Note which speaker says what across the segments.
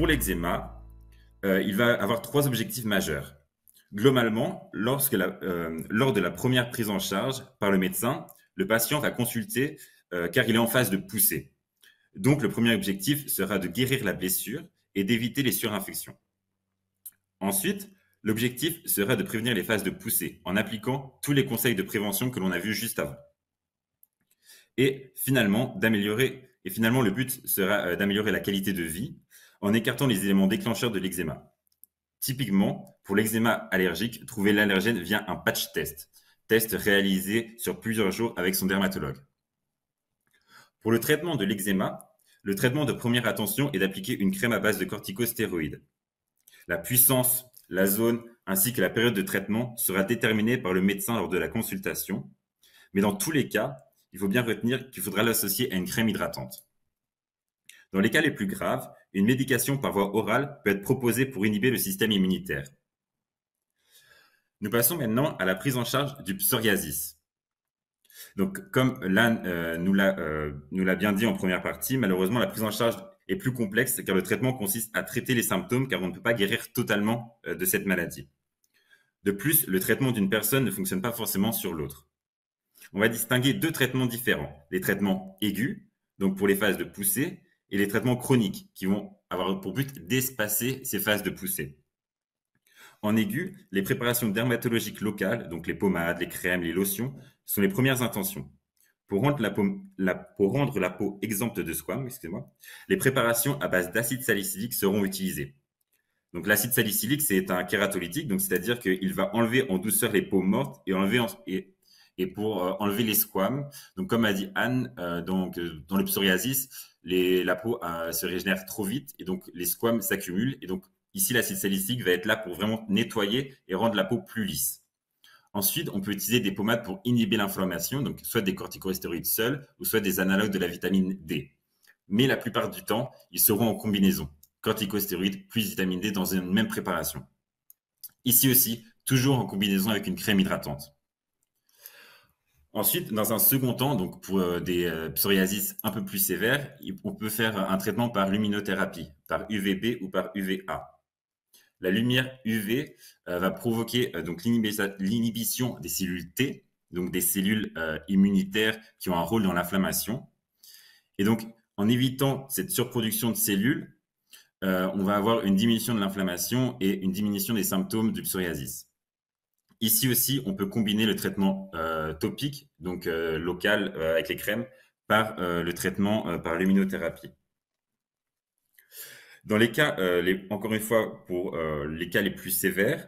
Speaker 1: pour l'eczéma, il va avoir trois objectifs majeurs. Globalement, lors de la première prise en charge par le médecin, le patient va consulter car il est en phase de poussée. Donc, le premier objectif sera de guérir la blessure et d'éviter les surinfections. Ensuite, l'objectif sera de prévenir les phases de poussée en appliquant tous les conseils de prévention que l'on a vus juste avant. Et finalement, le but sera d'améliorer la qualité de vie en écartant les éléments déclencheurs de l'eczéma. Typiquement, pour l'eczéma allergique, trouver l'allergène via un patch test réalisé sur plusieurs jours avec son dermatologue. Pour le traitement de l'eczéma, le traitement de première attention est d'appliquer une crème à base de corticostéroïdes. La puissance, la zone ainsi que la période de traitement sera déterminée par le médecin lors de la consultation, mais dans tous les cas, il faut bien retenir qu'il faudra l'associer à une crème hydratante. Dans les cas les plus graves, une médication par voie orale peut être proposée pour inhiber le système immunitaire. Nous passons maintenant à la prise en charge du psoriasis. Donc, comme là nous l'a bien dit en première partie, malheureusement, la prise en charge est plus complexe car le traitement consiste à traiter les symptômes car on ne peut pas guérir totalement de cette maladie. De plus, le traitement d'une personne ne fonctionne pas forcément sur l'autre. On va distinguer deux traitements différents. Les traitements aigus, donc pour les phases de poussée, et les traitements chroniques qui vont avoir pour but d'espacer ces phases de poussée. En aigu, les préparations dermatologiques locales, donc les pommades, les crèmes, les lotions, sont les premières intentions. Pour rendre la peau exempte de squame, les préparations à base d'acide salicylique seront utilisées. Donc l'acide salicylique, c'est un kératolytique, donc c'est-à-dire qu'il va enlever en douceur les peaux mortes et pour enlever les squames. Donc comme a dit Anne, dans le psoriasis, la peau se régénère trop vite et donc les squames s'accumulent. Et donc ici, l'acide salicylique va être là pour vraiment nettoyer et rendre la peau plus lisse. Ensuite, on peut utiliser des pommades pour inhiber l'inflammation, donc soit des corticostéroïdes seuls ou soit des analogues de la vitamine D. Mais la plupart du temps, ils seront en combinaison, corticostéroïdes plus vitamine D dans une même préparation. Ici aussi, toujours en combinaison avec une crème hydratante. Ensuite, dans un second temps, donc pour des psoriasis un peu plus sévères, on peut faire un traitement par luminothérapie, par UVB ou par UVA. La lumière UV va provoquer donc l'inhibition des cellules T, donc des cellules immunitaires qui ont un rôle dans l'inflammation. Et donc, en évitant cette surproduction de cellules, on va avoir une diminution de l'inflammation et une diminution des symptômes du psoriasis. Ici aussi, on peut combiner le traitement topique, donc local avec les crèmes, par le traitement par luminothérapie. Dans les cas, encore une fois, pour les cas les plus sévères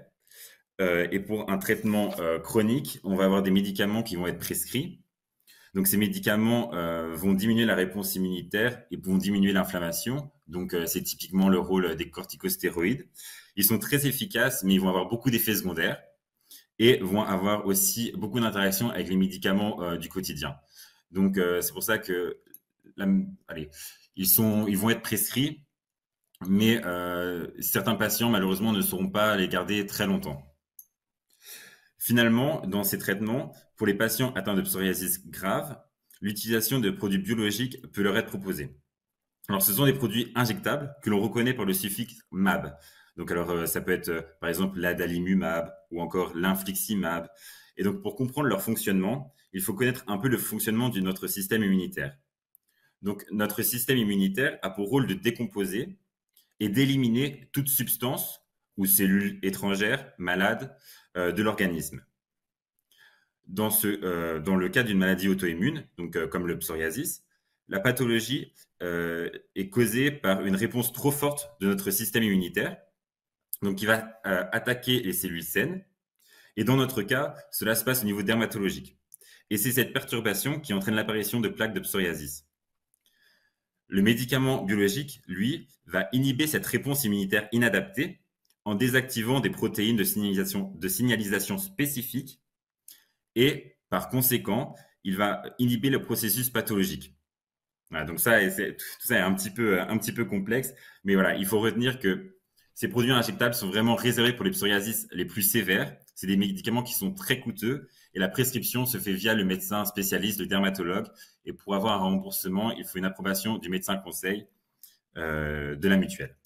Speaker 1: et pour un traitement chronique, on va avoir des médicaments qui vont être prescrits. Donc, ces médicaments vont diminuer la réponse immunitaire et vont diminuer l'inflammation. Donc, c'est typiquement le rôle des corticostéroïdes. Ils sont très efficaces, mais ils vont avoir beaucoup d'effets secondaires et vont avoir aussi beaucoup d'interactions avec les médicaments du quotidien. Donc, c'est pour ça que ils vont être prescrits, mais certains patients, malheureusement, ne sauront pas les garder très longtemps. Finalement, dans ces traitements, pour les patients atteints de psoriasis grave, l'utilisation de produits biologiques peut leur être proposée. Alors, ce sont des produits injectables que l'on reconnaît par le suffixe MAB. Donc, ça peut être, par exemple, l'adalimumab ou encore l'infliximab. Et donc, pour comprendre leur fonctionnement, il faut connaître un peu le fonctionnement de notre système immunitaire. Donc, notre système immunitaire a pour rôle de décomposer et d'éliminer toute substance ou cellule étrangère malade de l'organisme. Dans le cas d'une maladie auto-immune, donc comme le psoriasis, la pathologie est causée par une réponse trop forte de notre système immunitaire, donc qui va attaquer les cellules saines. Et dans notre cas, cela se passe au niveau dermatologique. Et c'est cette perturbation qui entraîne l'apparition de plaques de psoriasis. Le médicament biologique, lui, va inhiber cette réponse immunitaire inadaptée en désactivant des protéines de signalisation spécifiques et, par conséquent, il va inhiber le processus pathologique. Voilà, donc tout ça est un petit peu complexe, mais voilà, il faut retenir que ces produits injectables sont vraiment réservés pour les psoriasis les plus sévères. C'est des médicaments qui sont très coûteux et la prescription se fait via le médecin spécialiste, le dermatologue. Et pour avoir un remboursement, il faut une approbation du médecin conseil de la mutuelle.